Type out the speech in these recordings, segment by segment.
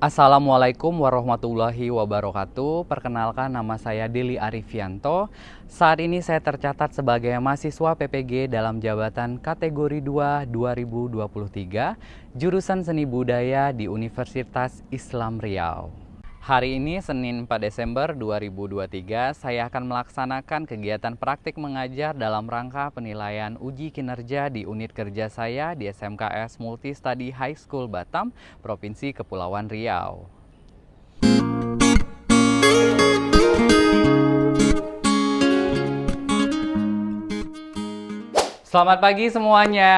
Assalamualaikum warahmatullahi wabarakatuh. Perkenalkan, nama saya Deli Arifianto. Saat ini saya tercatat sebagai mahasiswa PPG dalam jabatan kategori 2 2023, jurusan Seni Budaya di Universitas Islam Riau. Hari ini Senin 4 Desember 2023, saya akan melaksanakan kegiatan praktik mengajar dalam rangka penilaian uji kinerja di unit kerja saya di SMKS Multi Study High School Batam, Provinsi Kepulauan Riau. Selamat pagi semuanya.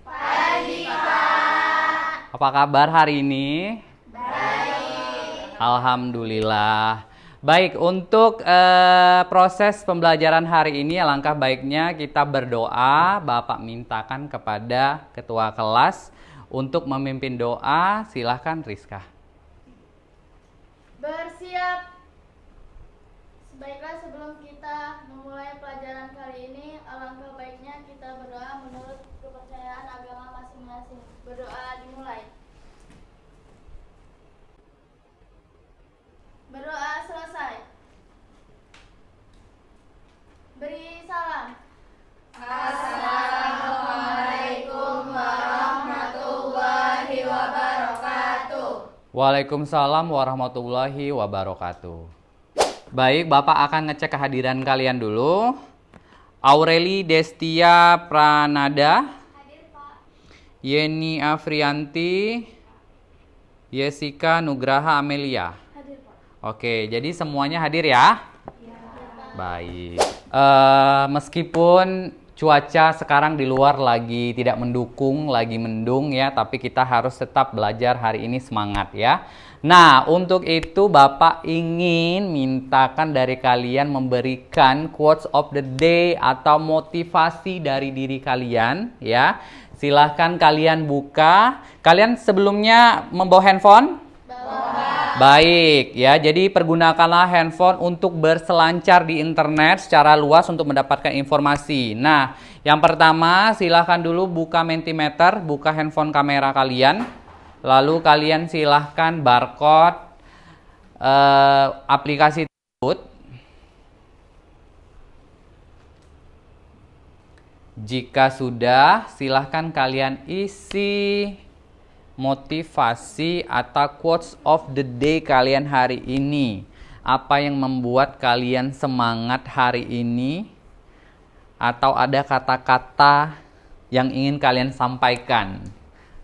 Pagi, Pak. Apa kabar hari ini? Alhamdulillah. Baik, untuk proses pembelajaran hari ini alangkah baiknya kita berdoa. Bapak mintakan kepada ketua kelas untuk memimpin doa. Silahkan Rizka. Bersiap. Baiklah, sebelum kita memulai pelajaran kali ini, alangkah baiknya kita berdoa menurut kepercayaan agama masing-masing. Berdoa dimulai. Berdoa selesai. Beri salam. Assalamualaikum warahmatullahi wabarakatuh. Waalaikumsalam warahmatullahi wabarakatuh. Baik, Bapak akan ngecek kehadiran kalian dulu. Aureli Destia Pranada, Hadir, Pak. Yeni Afrianti, Jessica Nugraha Amelia. Hadir, Pak. Oke, jadi semuanya hadir ya? Ya. Baik. Meskipun cuaca sekarang di luar lagi tidak mendukung, lagi mendung ya, tapi kita harus tetap belajar hari ini semangat ya. Nah, untuk itu Bapak ingin mintakan dari kalian memberikan quotes of the day atau motivasi dari diri kalian ya. Silahkan kalian buka. Kalian sebelumnya membawa handphone? Baik ya, jadi pergunakanlah handphone untuk berselancar di internet secara luas untuk mendapatkan informasi. Nah, yang pertama silahkan dulu buka Mentimeter, buka handphone kamera kalian. Lalu kalian silahkan barcode aplikasi tersebut. Jika sudah, silahkan kalian isi motivasi atau quotes of the day kalian hari ini. Apa yang membuat kalian semangat hari ini? Atau ada kata-kata yang ingin kalian sampaikan?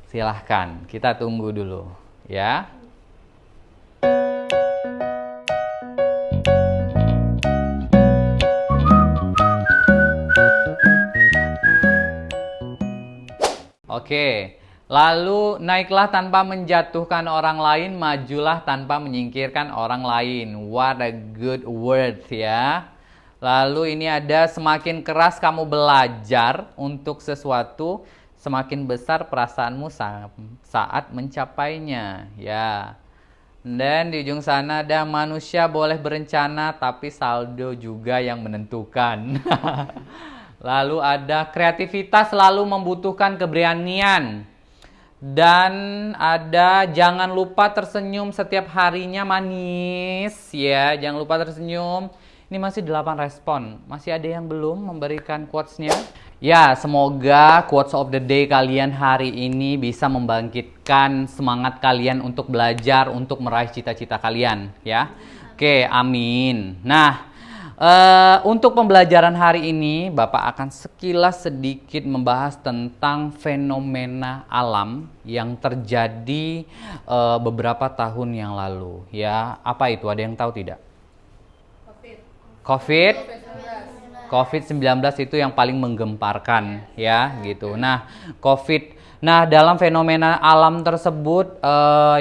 Silahkan, kita tunggu dulu ya. Oke. Lalu naiklah tanpa menjatuhkan orang lain, majulah tanpa menyingkirkan orang lain. What a good word ya. Lalu ini ada semakin keras kamu belajar untuk sesuatu, semakin besar perasaanmu saat mencapainya ya. Dan di ujung sana ada manusia boleh berencana tapi saldo juga yang menentukan. Lalu ada kreativitas selalu membutuhkan keberanian. Dan ada jangan lupa tersenyum setiap harinya manis ya, jangan lupa tersenyum. Ini masih 8 respon, masih ada yang belum memberikan quotes-nya. Ya, semoga quotes of the day kalian hari ini bisa membangkitkan semangat kalian untuk belajar, untuk meraih cita-cita kalian ya. Oke, amin. Nah, untuk pembelajaran hari ini, Bapak akan sekilas sedikit membahas tentang fenomena alam yang terjadi beberapa tahun yang lalu. Ya, apa itu? Ada yang tahu tidak? COVID-19 itu yang paling menggemparkan, ya, gitu. Nah, Nah, dalam fenomena alam tersebut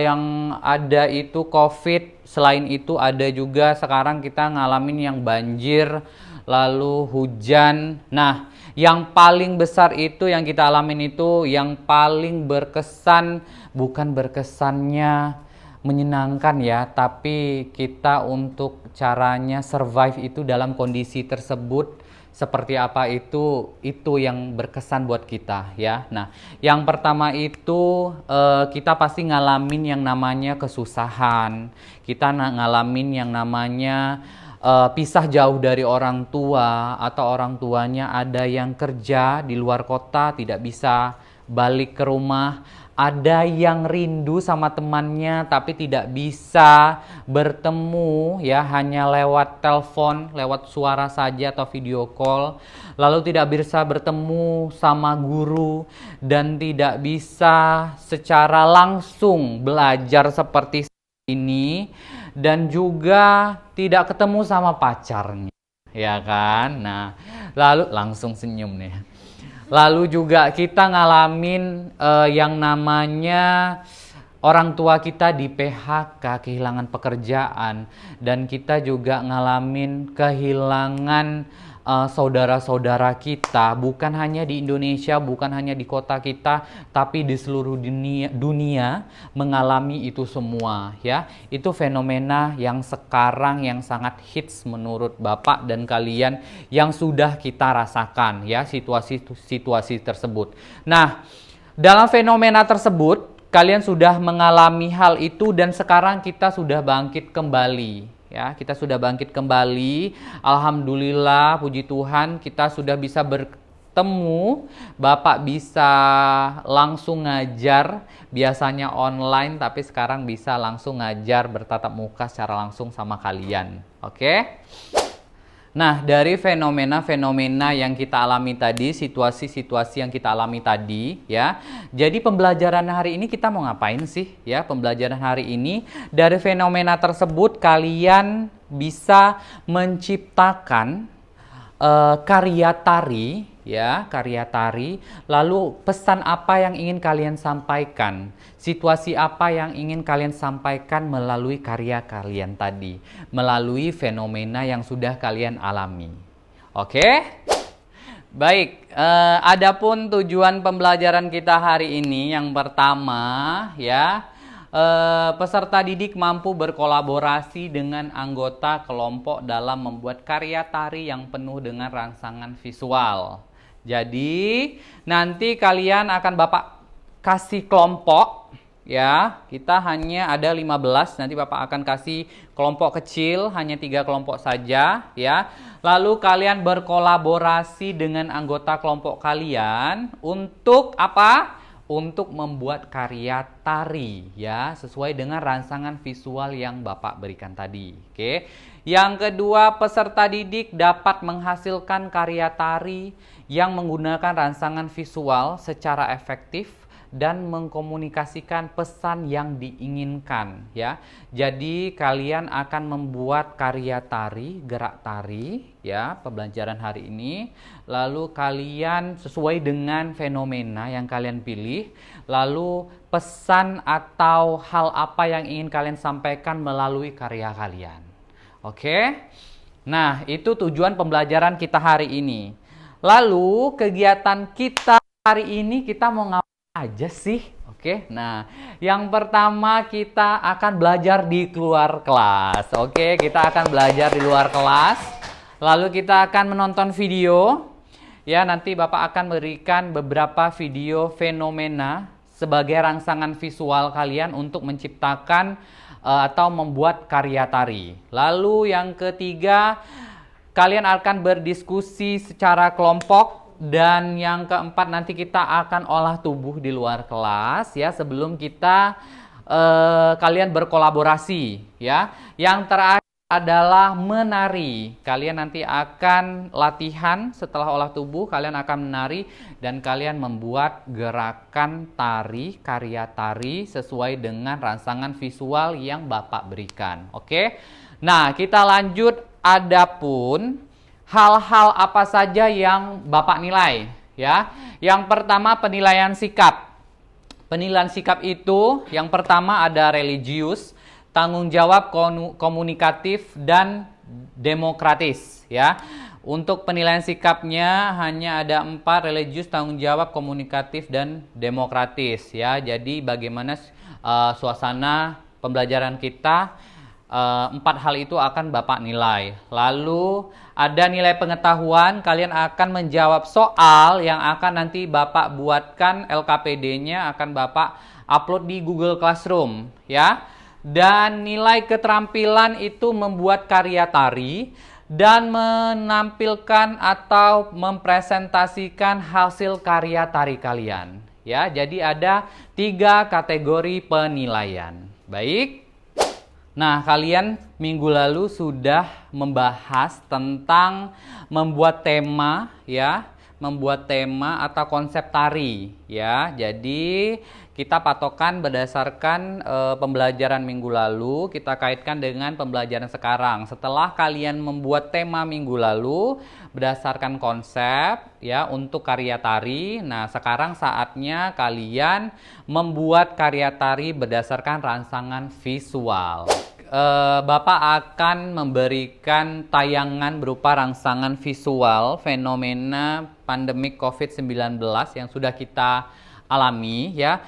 yang ada itu COVID, selain itu ada juga sekarang kita ngalamin yang banjir, lalu hujan. Nah, yang paling besar itu yang kita alamin itu yang paling berkesan, bukan berkesannya menyenangkan ya, tapi kita untuk caranya survive itu dalam kondisi tersebut seperti apa itu yang berkesan buat kita ya. Nah, yang pertama itu kita pasti ngalamin yang namanya kesusahan. Kita ngalamin yang namanya pisah jauh dari orang tua, atau orang tuanya ada yang kerja di luar kota tidak bisa balik ke rumah. Ada yang rindu sama temannya tapi tidak bisa bertemu ya, hanya lewat telepon, lewat suara saja atau video call. Lalu tidak bisa bertemu sama guru dan tidak bisa secara langsung belajar seperti ini, dan juga tidak ketemu sama pacarnya. Ya kan? Nah, lalu langsung senyum nih. Lalu juga kita ngalamin yang namanya orang tua kita di PHK, kehilangan pekerjaan, dan kita juga ngalamin kehilangan saudara-saudara kita, bukan hanya di Indonesia, bukan hanya di kota kita, tapi di seluruh dunia mengalami itu semua ya. Itu fenomena yang sekarang yang sangat hits menurut Bapak dan kalian yang sudah kita rasakan ya, situasi tersebut. Nah, dalam fenomena tersebut kalian sudah mengalami hal itu dan sekarang kita sudah bangkit kembali. Ya, kita sudah bangkit kembali. Alhamdulillah, puji Tuhan, kita sudah bisa bertemu. Bapak bisa langsung ngajar, biasanya online, tapi sekarang bisa langsung ngajar bertatap muka secara langsung sama kalian. Oke? Nah, dari fenomena-fenomena yang kita alami tadi, situasi-situasi yang kita alami tadi, ya. Jadi pembelajaran hari ini kita mau ngapain sih? Ya, pembelajaran hari ini dari fenomena tersebut kalian bisa menciptakan karya tari, ya, karya tari. Lalu pesan apa yang ingin kalian sampaikan? Situasi apa yang ingin kalian sampaikan melalui karya kalian tadi, melalui fenomena yang sudah kalian alami. Oke? Baik, adapun tujuan pembelajaran kita hari ini yang pertama ya, peserta didik mampu berkolaborasi dengan anggota kelompok dalam membuat karya tari yang penuh dengan rangsangan visual. Jadi nanti kalian akan Bapak kasih kelompok ya, kita hanya ada 15, nanti Bapak akan kasih kelompok kecil, hanya 3 kelompok saja ya. Lalu kalian berkolaborasi dengan anggota kelompok kalian untuk apa? Untuk membuat karya tari ya, sesuai dengan rangsangan visual yang Bapak berikan tadi. Oke. Yang kedua, peserta didik dapat menghasilkan karya tari yang menggunakan rangsangan visual secara efektif dan mengkomunikasikan pesan yang diinginkan ya. Jadi kalian akan membuat karya tari, gerak tari ya, pembelajaran hari ini. Lalu kalian sesuai dengan fenomena yang kalian pilih, lalu pesan atau hal apa yang ingin kalian sampaikan melalui karya kalian. Oke? Nah, itu tujuan pembelajaran kita hari ini. Lalu kegiatan kita hari ini kita mau ngapain aja sih? Oke, nah yang pertama kita akan belajar di luar kelas. Oke, kita akan belajar di luar kelas. Lalu kita akan menonton video. Ya, nanti Bapak akan berikan beberapa video fenomena sebagai rangsangan visual kalian untuk menciptakan atau membuat karya tari. Lalu yang ketiga, kalian akan berdiskusi secara kelompok. Dan yang keempat, nanti kita akan olah tubuh di luar kelas ya, sebelum kita kalian berkolaborasi ya. Yang terakhir adalah menari. Kalian nanti akan latihan setelah olah tubuh, kalian akan menari dan kalian membuat gerakan tari, karya tari sesuai dengan rangsangan visual yang Bapak berikan. Oke. Nah, kita lanjut. Adapun hal-hal apa saja yang Bapak nilai ya. Yang pertama, penilaian sikap. Penilaian sikap itu yang pertama ada religius, tanggung jawab komunikatif, dan demokratis ya. Untuk penilaian sikapnya hanya ada 4, religius, tanggung jawab, komunikatif, dan demokratis ya. Jadi bagaimana suasana pembelajaran kita Empat hal itu akan Bapak nilai. Lalu ada nilai pengetahuan, kalian akan menjawab soal yang akan nanti Bapak buatkan LKPD-nya, akan Bapak upload di Google Classroom ya. Dan nilai keterampilan itu membuat karya tari dan menampilkan atau mempresentasikan hasil karya tari kalian ya. Jadi ada 3 kategori penilaian. Baik. Nah, kalian minggu lalu sudah membahas tentang membuat tema ya, membuat tema atau konsep tari ya. Jadi kita patokan berdasarkan pembelajaran minggu lalu, kita kaitkan dengan pembelajaran sekarang. Setelah kalian membuat tema minggu lalu berdasarkan konsep ya untuk karya tari, nah sekarang saatnya kalian membuat karya tari berdasarkan rangsangan visual. Bapak akan memberikan tayangan berupa rangsangan visual fenomena pandemi COVID-19 yang sudah kita alami ya,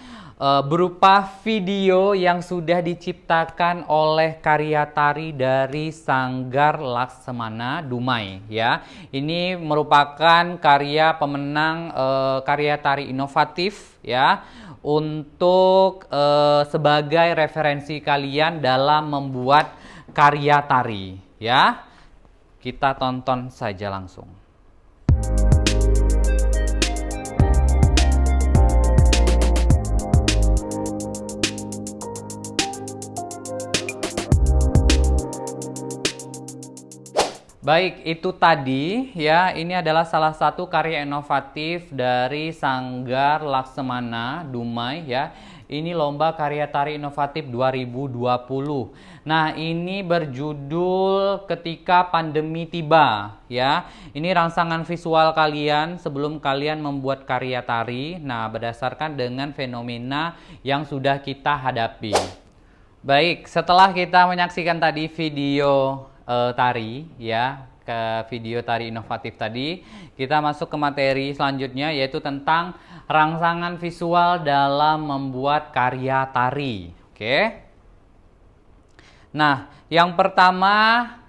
berupa video yang sudah diciptakan oleh karya tari dari Sanggar Laksamana Dumai ya. Ini merupakan karya pemenang karya tari inovatif ya, untuk sebagai referensi kalian dalam membuat karya tari ya. Kita tonton saja langsung. Baik, itu tadi ya, ini adalah salah satu karya inovatif dari Sanggar Laksamana Dumai ya. Ini Lomba Karya Tari Inovatif 2020. Nah, ini berjudul Ketika Pandemi Tiba ya. Ini rangsangan visual kalian sebelum kalian membuat karya tari. Nah, berdasarkan dengan fenomena yang sudah kita hadapi. Baik, setelah kita menyaksikan tadi video tari ya, ke video tari inovatif tadi, kita masuk ke materi selanjutnya, yaitu tentang rangsangan visual dalam membuat karya tari. Oke. Nah, yang pertama,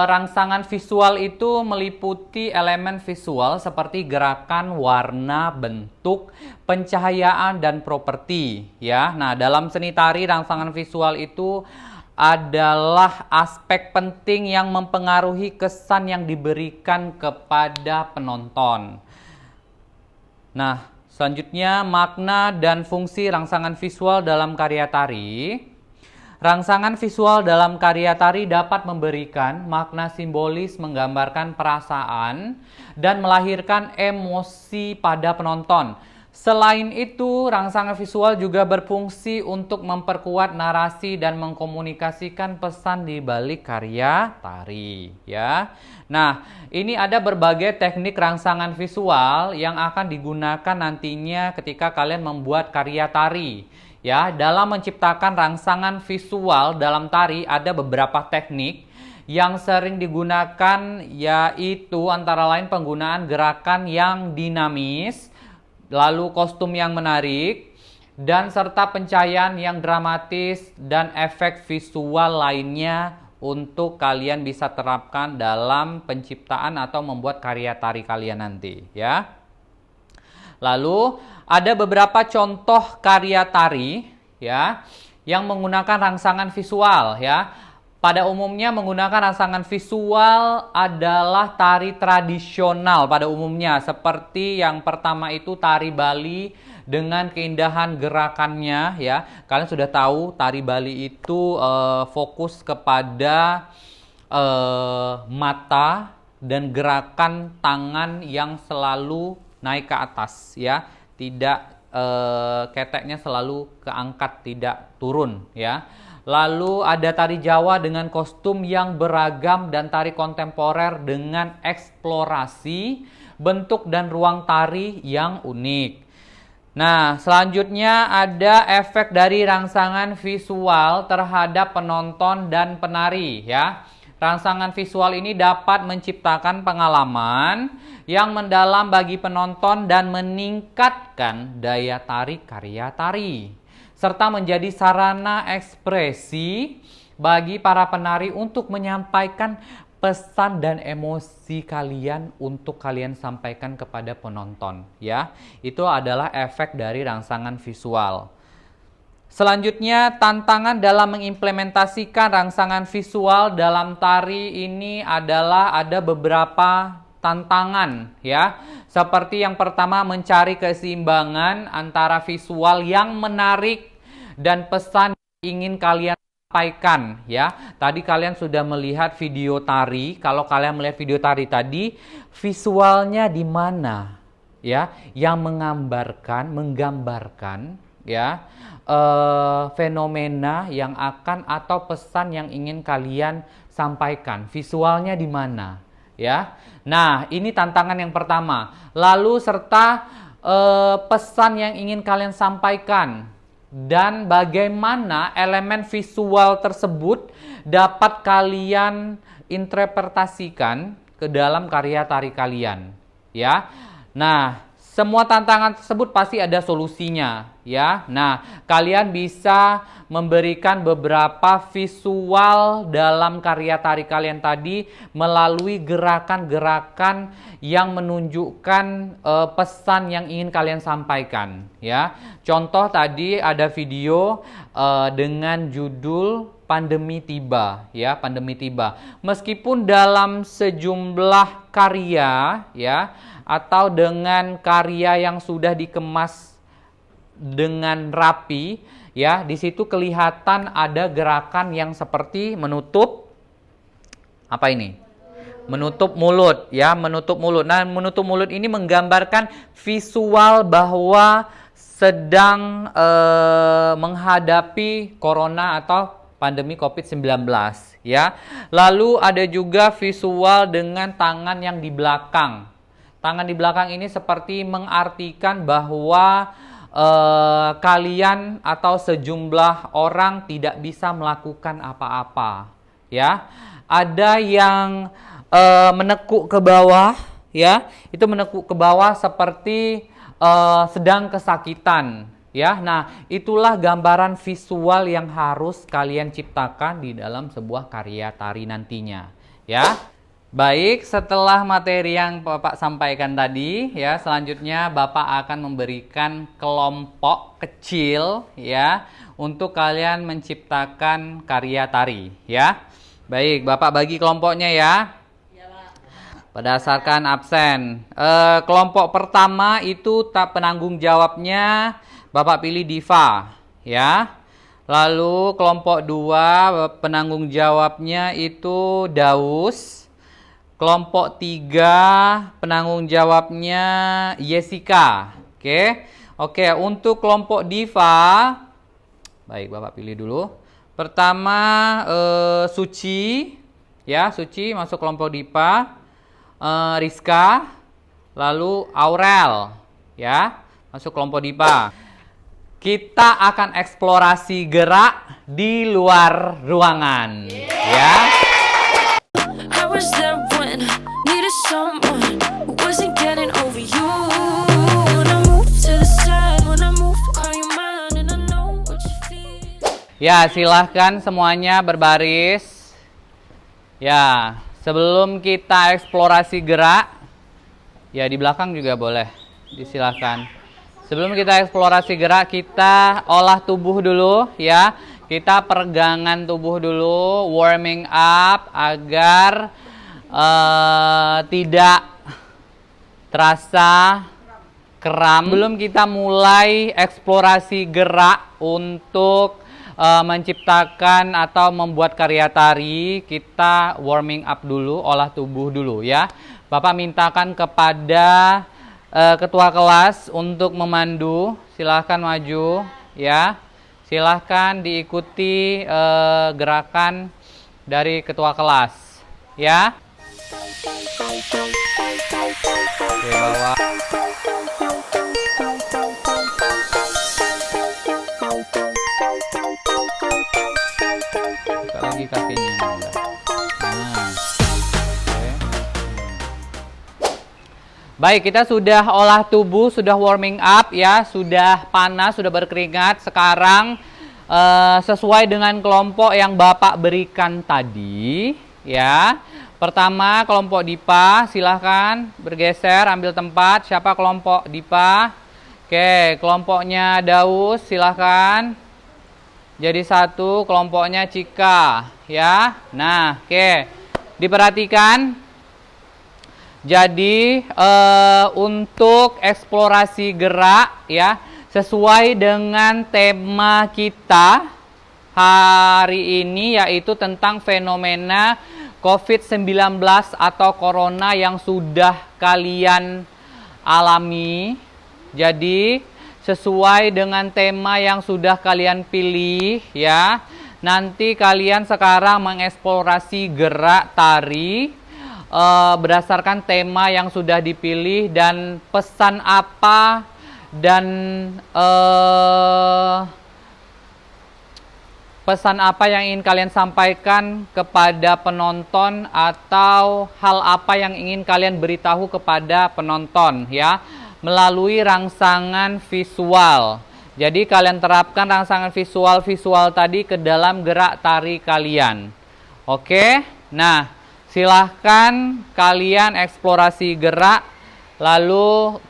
rangsangan visual itu meliputi elemen visual seperti gerakan, warna, bentuk, pencahayaan, dan properti ya. Nah, dalam seni tari, rangsangan visual itu adalah aspek penting yang mempengaruhi kesan yang diberikan kepada penonton. Nah, selanjutnya makna dan fungsi rangsangan visual dalam karya tari. Rangsangan visual dalam karya tari dapat memberikan makna simbolis, menggambarkan perasaan, dan melahirkan emosi pada penonton. Selain itu, rangsangan visual juga berfungsi untuk memperkuat narasi dan mengkomunikasikan pesan di balik karya tari ya. Nah, ini ada berbagai teknik rangsangan visual yang akan digunakan nantinya ketika kalian membuat karya tari ya. Dalam menciptakan rangsangan visual dalam tari ada beberapa teknik yang sering digunakan, yaitu antara lain penggunaan gerakan yang dinamis, lalu kostum yang menarik, dan serta pencahayaan yang dramatis dan efek visual lainnya untuk kalian bisa terapkan dalam penciptaan atau membuat karya tari kalian nanti ya. Lalu ada beberapa contoh karya tari ya yang menggunakan rangsangan visual ya. Pada umumnya menggunakan rangsangan visual adalah tari tradisional pada umumnya. Seperti yang pertama itu tari Bali dengan keindahan gerakannya ya. Kalian sudah tahu tari Bali itu fokus kepada mata dan gerakan tangan yang selalu naik ke atas ya. Tidak keteknya selalu keangkat, tidak turun ya. Lalu ada tari Jawa dengan kostum yang beragam dan tari kontemporer dengan eksplorasi bentuk dan ruang tari yang unik. Nah, selanjutnya ada efek dari rangsangan visual terhadap penonton dan penari ya. Rangsangan visual ini dapat menciptakan pengalaman yang mendalam bagi penonton dan meningkatkan daya tarik karya tari, serta menjadi sarana ekspresi bagi para penari untuk menyampaikan pesan dan emosi kalian untuk kalian sampaikan kepada penonton, ya. Itu adalah efek dari rangsangan visual. Selanjutnya, tantangan dalam mengimplementasikan rangsangan visual dalam tari ini adalah ada beberapa tantangan, ya. Seperti yang pertama, mencari keseimbangan antara visual yang menarik dan pesan yang ingin kalian sampaikan, ya. Tadi kalian sudah melihat video tari. Kalau kalian melihat video tari tadi, visualnya di mana? Ya, yang menggambarkan, ya, fenomena yang akan atau pesan yang ingin kalian sampaikan. Visualnya di mana, ya? Nah, ini tantangan yang pertama. Lalu serta pesan yang ingin kalian sampaikan dan bagaimana elemen visual tersebut dapat kalian interpretasikan ke dalam karya tari kalian, ya. Nah, semua tantangan tersebut pasti ada solusinya, ya. Nah, kalian bisa memberikan beberapa visual dalam karya tari kalian tadi melalui gerakan-gerakan yang menunjukkan pesan yang ingin kalian sampaikan, ya. Contoh tadi ada video dengan judul Pandemi Tiba, ya, pandemi tiba. Meskipun dalam sejumlah karya, ya, atau dengan karya yang sudah dikemas dengan rapi, ya, di situ kelihatan ada gerakan yang seperti menutup apa ini? Menutup mulut, ya, menutup mulut. Nah, menutup mulut ini menggambarkan visual bahwa sedang menghadapi corona atau pandemi COVID-19, ya. Lalu ada juga visual dengan tangan yang di belakang. Tangan di belakang ini seperti mengartikan bahwa kalian atau sejumlah orang tidak bisa melakukan apa-apa, ya. Ada yang menekuk ke bawah, ya. Itu menekuk ke bawah seperti sedang kesakitan, ya. Nah, itulah gambaran visual yang harus kalian ciptakan di dalam sebuah karya tari nantinya, ya. Baik, setelah materi yang Bapak sampaikan tadi, ya, selanjutnya Bapak akan memberikan kelompok kecil, ya, untuk kalian menciptakan karya tari, ya. Baik, Bapak bagi kelompoknya, ya. Berdasarkan absen. Kelompok pertama itu penanggung jawabnya Bapak pilih Diva, ya. Lalu kelompok 2 penanggung jawabnya itu Daus. Kelompok 3 penanggung jawabnya Jessica. Oke, untuk kelompok Diva, baik, Bapak pilih dulu. Pertama Suci, ya, Suci masuk kelompok Diva. Rizka, lalu Aurel, ya, masuk kelompok Diva. Kita akan eksplorasi gerak di luar ruangan, ya. I was there when I needed someone who wasn't getting over you. When I move to the side, when I move, call you mine, and I know what you feel. Ya, silahkan semuanya berbaris. Ya, sebelum kita eksplorasi gerak, ya di belakang juga boleh, disilahkan. Sebelum kita eksplorasi gerak, kita olah tubuh dulu, ya. Kita peregangan tubuh dulu, warming up agar tidak terasa kram. Sebelum kita mulai eksplorasi gerak untuk menciptakan atau membuat karya tari, kita warming up dulu, olah tubuh dulu, ya. Bapak mintakan kepada ketua kelas untuk memandu. Silahkan maju, ya. Silahkan diikuti gerakan dari ketua kelas, ya. Oke, bawah. Buka lagi kakinya. Nah. Oke. Baik, kita sudah olah tubuh, sudah warming up, ya, sudah panas, sudah berkeringat. Sekarang sesuai dengan kelompok yang Bapak berikan tadi, ya. Pertama, kelompok Dipa, silahkan bergeser, ambil tempat. Siapa kelompok Dipa? Oke, kelompoknya Daus, silahkan. Jadi satu, kelompoknya Cika, ya. Nah, oke. Diperhatikan. Jadi, untuk eksplorasi gerak, ya, sesuai dengan tema kita hari ini, yaitu tentang fenomena COVID-19 atau Corona yang sudah kalian alami. Jadi, sesuai dengan tema yang sudah kalian pilih, ya. Nanti kalian sekarang mengeksplorasi gerak tari berdasarkan tema yang sudah dipilih, dan pesan apa dan pesan apa yang ingin kalian sampaikan kepada penonton, atau hal apa yang ingin kalian beritahu kepada penonton, ya, melalui rangsangan visual. Jadi kalian terapkan rangsangan visual tadi ke dalam gerak tari kalian. Oke? Nah, silahkan kalian eksplorasi gerak. Lalu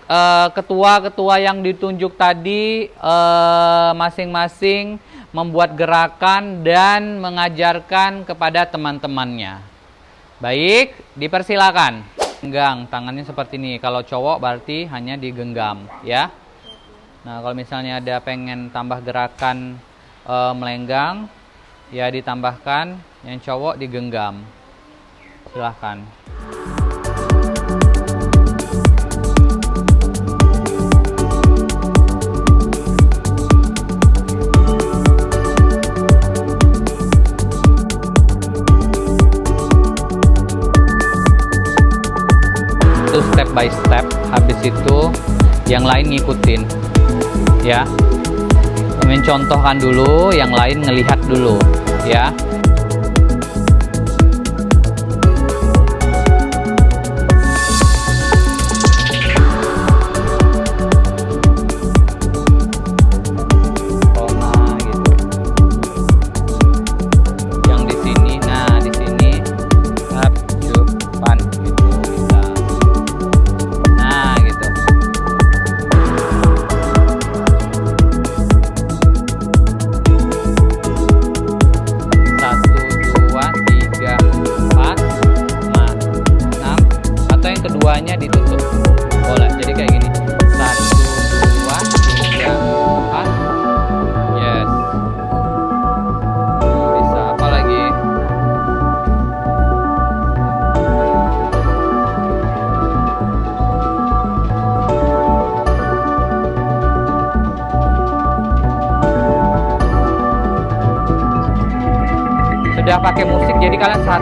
ketua-ketua yang ditunjuk tadi masing-masing membuat gerakan dan mengajarkan kepada teman-temannya. Baik, dipersilakan. Genggam tangannya seperti ini. Kalau cowok berarti hanya digenggam, ya. Nah, kalau misalnya ada pengen tambah gerakan melenggang, ya ditambahkan. Yang cowok digenggam. Silahkan. Itu step by step. Habis itu yang lain ngikutin, ya. Mencontohkan dulu, yang lain ngelihat dulu, ya. Keduanya ditutup bola, jadi kayak gini, 1, 2, 3, 4. Yes, bisa apa lagi? Sudah pakai musik, jadi kalian 1,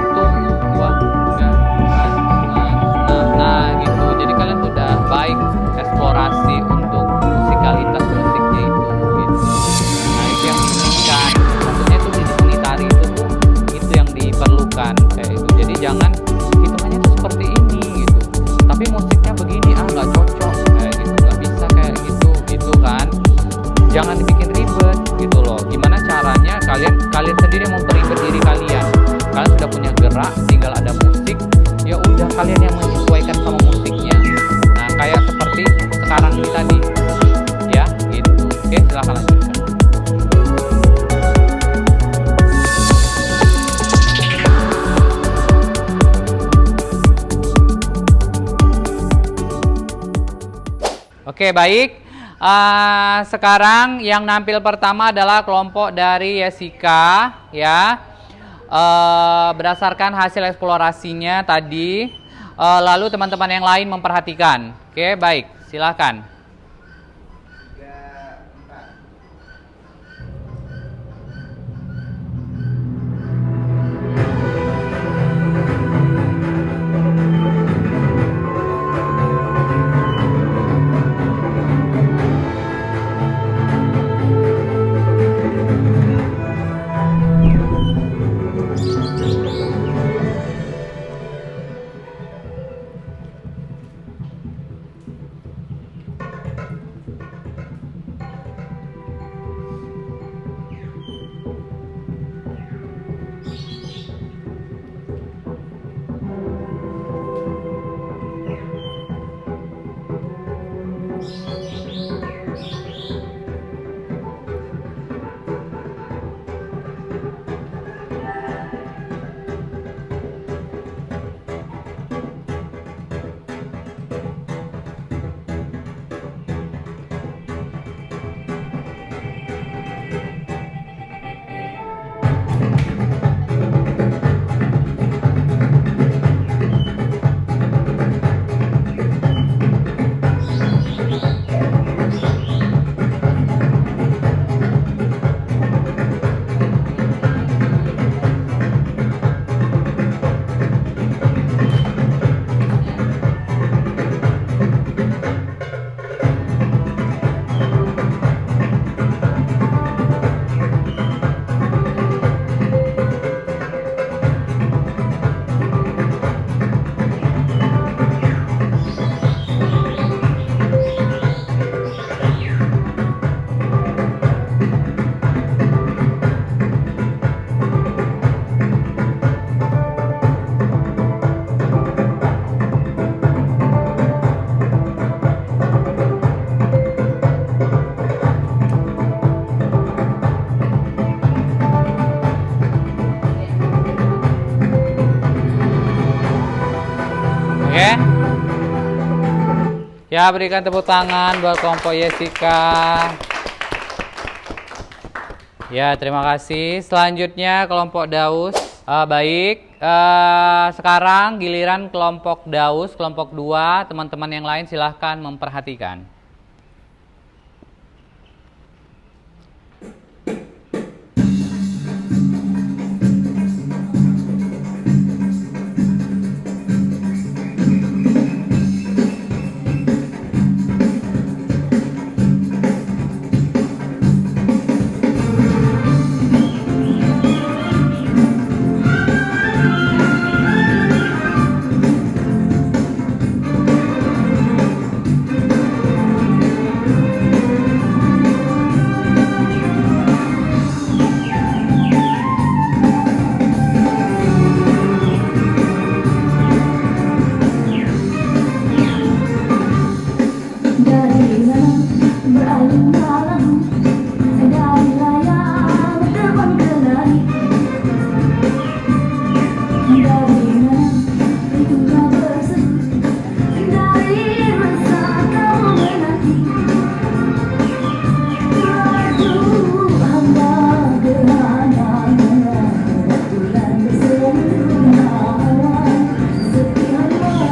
2, 3, 4, 5, 6. Nah gitu, jadi kalian udah baik eksplorasi untuk musikalitas musiknya itu, gitu. Nah itu yang diinginkan, maksudnya itu di seni tari itu yang diperlukan kayak itu. Jadi jangan hitungannya tuh seperti ini gitu, tapi musiknya begini, nggak cocok kayak gitu, nggak bisa kayak gitu, gitu kan. Jangan dibikin ribet gitu loh. Gimana caranya kalian sendiri memperibet diri kalian. Kalian sudah punya gerak, tinggal ada musik, ya udah kalian yang menyesuaikan sama musiknya. Nah, kayak seperti sekarang ini tadi, ya gitu. Oke, silahkan lanjutkan. Oke, baik. Sekarang yang nampil pertama adalah kelompok dari Jessica, ya. Berdasarkan hasil eksplorasinya tadi, lalu teman-teman yang lain memperhatikan. Oke, baik, silakan. Ya, berikan tepuk tangan buat kelompok Jessica. Ya, terima kasih. Selanjutnya kelompok Daus. Baik, sekarang giliran kelompok Daus, kelompok 2. Teman-teman yang lain silahkan memperhatikan.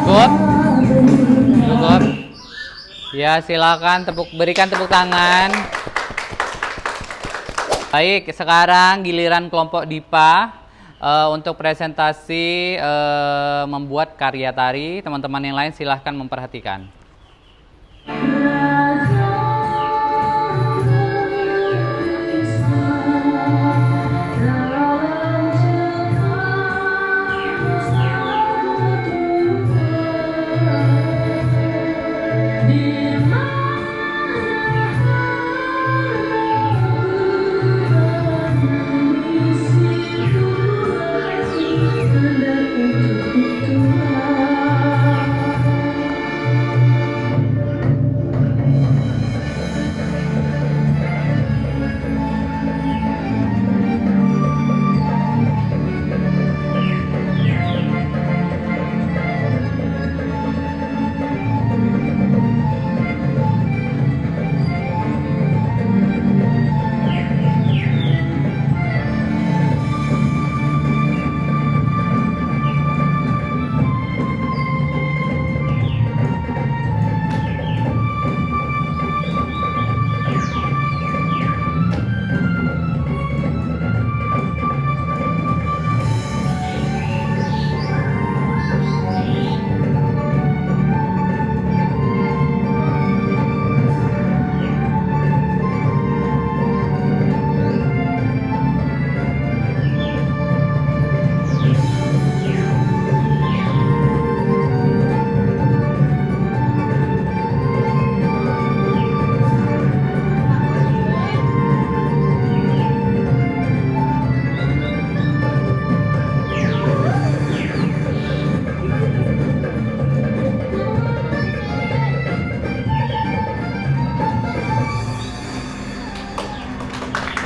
Cukup. Ya, silakan berikan tepuk tangan. Baik, sekarang giliran kelompok Dipa untuk presentasi membuat karya tari. Teman-teman yang lain silahkan memperhatikan.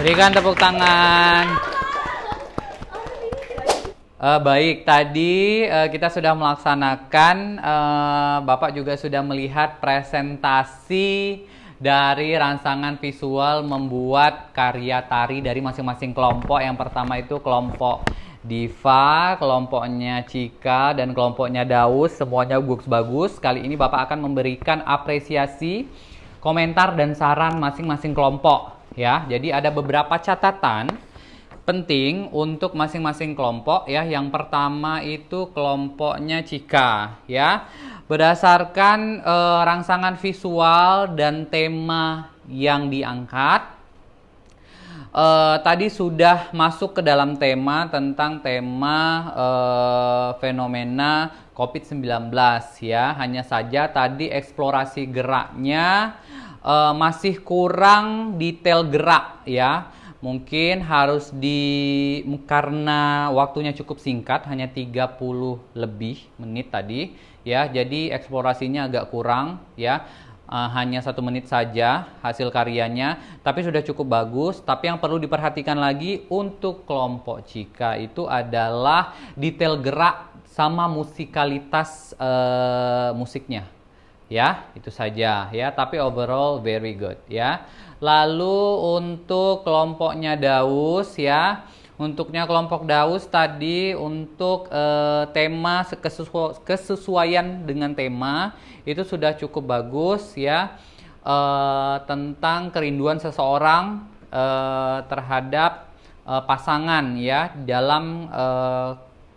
Berikan tepuk tangan. Baik, tadi kita sudah melaksanakan, Bapak juga sudah melihat presentasi dari rangsangan visual membuat karya tari dari masing-masing kelompok. Yang pertama itu kelompok Diva, kelompoknya Cika, dan kelompoknya Daus. Semuanya bagus. Kali ini Bapak akan memberikan apresiasi, komentar, dan saran masing-masing kelompok. Ya, jadi ada beberapa catatan penting untuk masing-masing kelompok ya. Yang pertama itu kelompoknya Cika ya. Berdasarkan rangsangan visual dan tema yang diangkat, tadi sudah masuk ke dalam tema tentang tema fenomena COVID-19 ya. Hanya saja tadi eksplorasi geraknya masih kurang detail gerak ya. Mungkin harus karena waktunya cukup singkat, hanya 30 lebih menit tadi ya. Jadi eksplorasinya agak kurang ya. Hanya 1 menit saja hasil karyanya, tapi sudah cukup bagus. Tapi yang perlu diperhatikan lagi untuk kelompok Cika itu adalah detail gerak sama musikalitas musiknya. Ya, itu saja ya, tapi overall very good ya. Lalu untuk kelompoknya Daus ya. Untuknya kelompok Daus tadi untuk tema kesesuaian dengan tema itu sudah cukup bagus ya. Tentang kerinduan seseorang terhadap pasangan ya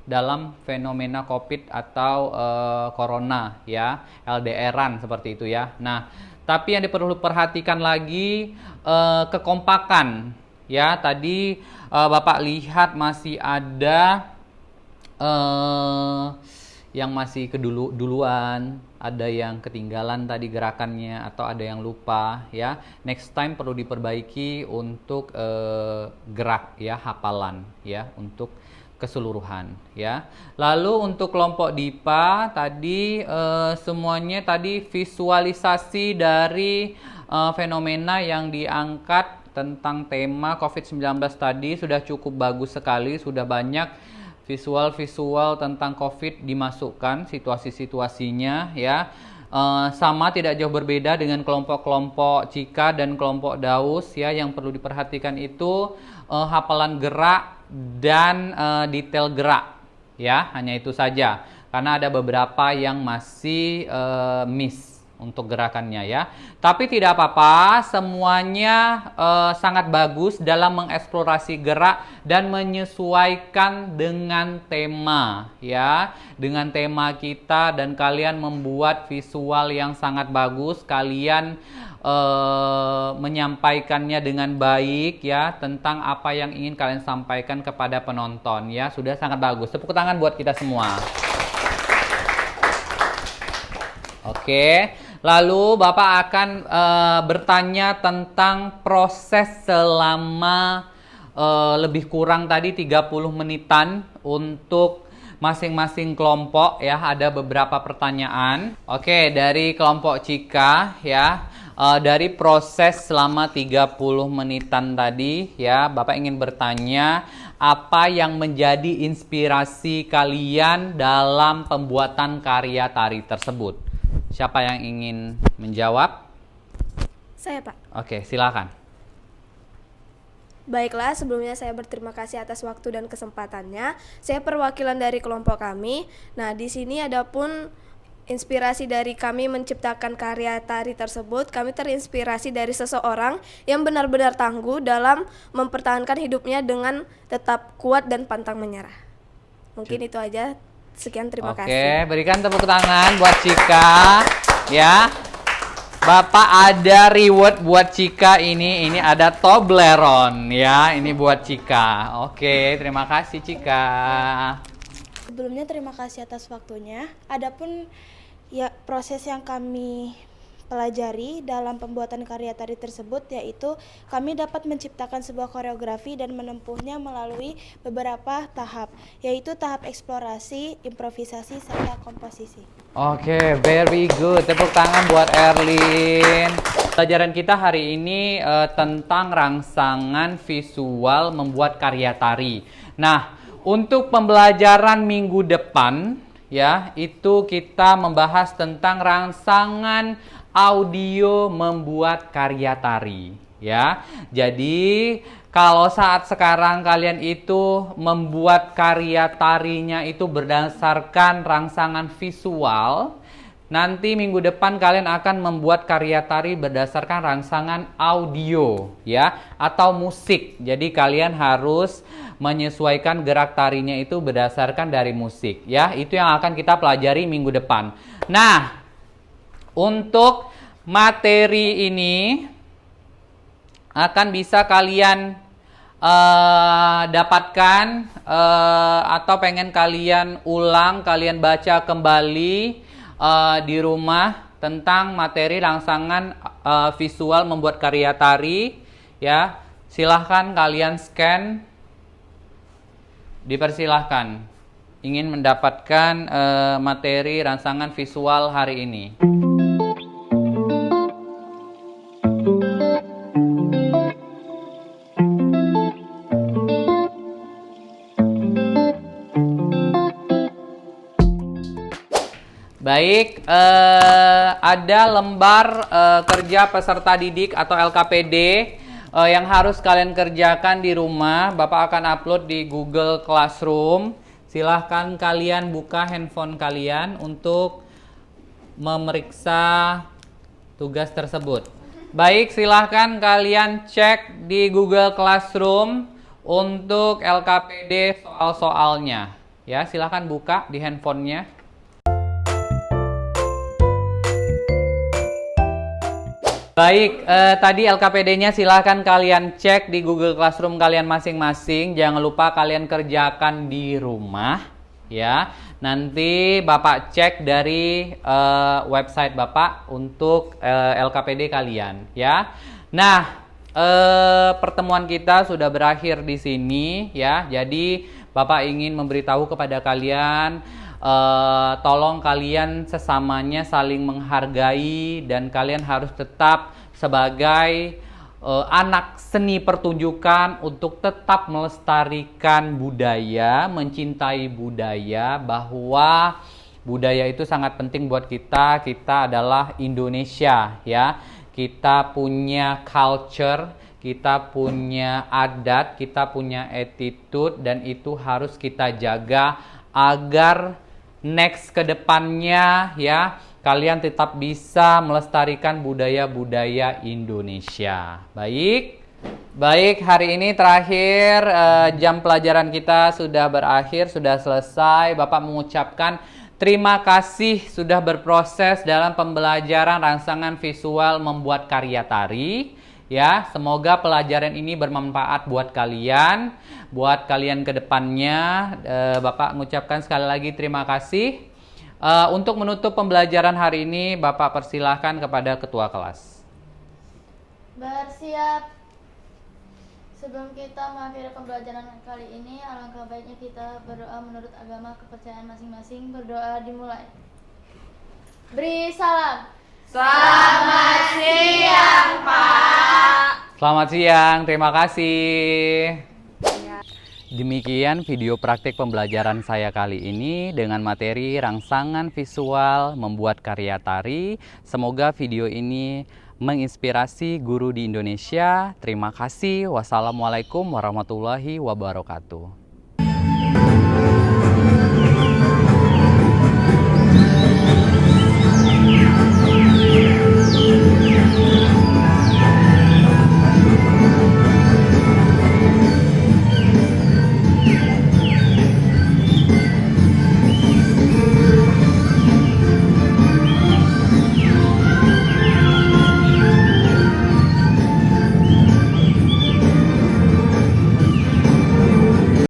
dalam fenomena COVID atau corona ya, LDR-an seperti itu ya. Nah, tapi yang perlu perhatikan lagi kekompakan ya. Tadi Bapak lihat masih ada yang masih duluan, ada yang ketinggalan tadi gerakannya atau ada yang lupa ya. Next time perlu diperbaiki untuk gerak ya, hafalan ya, untuk keseluruhan ya. Lalu untuk kelompok DIPA tadi semuanya tadi visualisasi dari fenomena yang diangkat tentang tema COVID-19 tadi sudah cukup bagus sekali, sudah banyak visual-visual tentang COVID dimasukkan situasi-situasinya ya. Sama tidak jauh berbeda dengan kelompok-kelompok Cika dan kelompok Daus ya. Yang perlu diperhatikan itu hafalan gerak dan detail gerak ya, hanya itu saja karena ada beberapa yang masih miss untuk gerakannya ya. Tapi tidak apa-apa, semuanya sangat bagus dalam mengeksplorasi gerak dan menyesuaikan dengan tema ya, dengan tema kita, dan kalian membuat visual yang sangat bagus. Kalian menyampaikannya dengan baik ya, tentang apa yang ingin kalian sampaikan kepada penonton ya. Sudah sangat bagus. Tepuk tangan buat kita semua. Oke, lalu Bapak akan bertanya tentang proses selama lebih kurang tadi 30 menitan untuk masing-masing kelompok ya. Ada beberapa pertanyaan. Oke, dari kelompok Cika ya. Dari proses selama 30 menitan tadi ya, Bapak ingin bertanya apa yang menjadi inspirasi kalian dalam pembuatan karya tari tersebut. Siapa yang ingin menjawab? Saya, Pak. Oke, silakan. Baiklah, sebelumnya saya berterima kasih atas waktu dan kesempatannya. Saya perwakilan dari kelompok kami. Nah, di sini adapun inspirasi dari kami menciptakan karya tari tersebut, kami terinspirasi dari seseorang yang benar-benar tangguh dalam mempertahankan hidupnya dengan tetap kuat dan pantang menyerah. Mungkin itu aja. Sekian, terima kasih. Oke, berikan tepuk tangan buat Cika ya. Bapak ada reward buat Cika ini ada Toblerone ya, ini buat Cika. Oke, terima kasih Cika. Sebelumnya terima kasih atas waktunya. Adapun ya proses yang kami pelajari dalam pembuatan karya tari tersebut, yaitu kami dapat menciptakan sebuah koreografi dan menempuhnya melalui beberapa tahap, yaitu tahap eksplorasi, improvisasi, serta komposisi. Oke, very good. Tepuk tangan buat Erlin. Pelajaran kita hari ini tentang rangsangan visual membuat karya tari. Nah, untuk pembelajaran minggu depan ya, itu kita membahas tentang rangsangan audio membuat karya tari ya. Jadi kalau saat sekarang kalian itu membuat karya tarinya itu berdasarkan rangsangan visual, nanti minggu depan kalian akan membuat karya tari berdasarkan rangsangan audio ya, atau musik. Jadi kalian harus menyesuaikan gerak tarinya itu berdasarkan dari musik ya. Itu yang akan kita pelajari minggu depan. Nah, untuk materi ini akan bisa kalian dapatkan atau pengen kalian ulang, kalian baca kembali di rumah tentang materi rangsangan visual membuat karya tari ya. Silahkan kalian scan, dipersilahkan ingin mendapatkan materi rangsangan visual hari ini. Baik, ada lembar kerja peserta didik atau LKPD yang harus kalian kerjakan di rumah. Bapak akan upload di Google Classroom. Silahkan kalian buka handphone kalian untuk memeriksa tugas tersebut. Baik, silahkan kalian cek di Google Classroom untuk LKPD soal-soalnya. Ya, silahkan buka di handphonenya. Baik, tadi LKPD-nya silahkan kalian cek di Google Classroom kalian masing-masing. Jangan lupa kalian kerjakan di rumah, ya. Nanti Bapak cek dari website Bapak untuk LKPD kalian, ya. Nah, pertemuan kita sudah berakhir di sini, ya. Jadi Bapak ingin memberitahu kepada kalian, tolong kalian sesamanya saling menghargai dan kalian harus tetap sebagai anak seni pertunjukan untuk tetap melestarikan budaya, mencintai budaya, bahwa budaya itu sangat penting buat kita. Kita adalah Indonesia, ya. Kita punya culture, kita punya adat, kita punya attitude, dan itu harus kita jaga agar next ke depannya, ya, kalian tetap bisa melestarikan budaya-budaya Indonesia. Baik, hari ini terakhir, jam pelajaran kita sudah berakhir, sudah selesai. Bapak mengucapkan terima kasih sudah berproses dalam pembelajaran rangsangan visual membuat karya tari. Ya, semoga pelajaran ini bermanfaat buat kalian ke depannya. Bapak mengucapkan sekali lagi terima kasih. Untuk menutup pembelajaran hari ini, Bapak persilahkan kepada ketua kelas. Bersiap. Sebelum kita mengakhiri pembelajaran kali ini, alangkah baiknya kita berdoa menurut agama kepercayaan masing-masing. Berdoa dimulai. Beri salam. Selamat siang, Pak. Selamat siang, terima kasih. Demikian video praktik pembelajaran saya kali ini dengan materi rangsangan visual membuat karya tari. Semoga video ini menginspirasi guru di Indonesia. Terima kasih. Wassalamualaikum warahmatullahi wabarakatuh.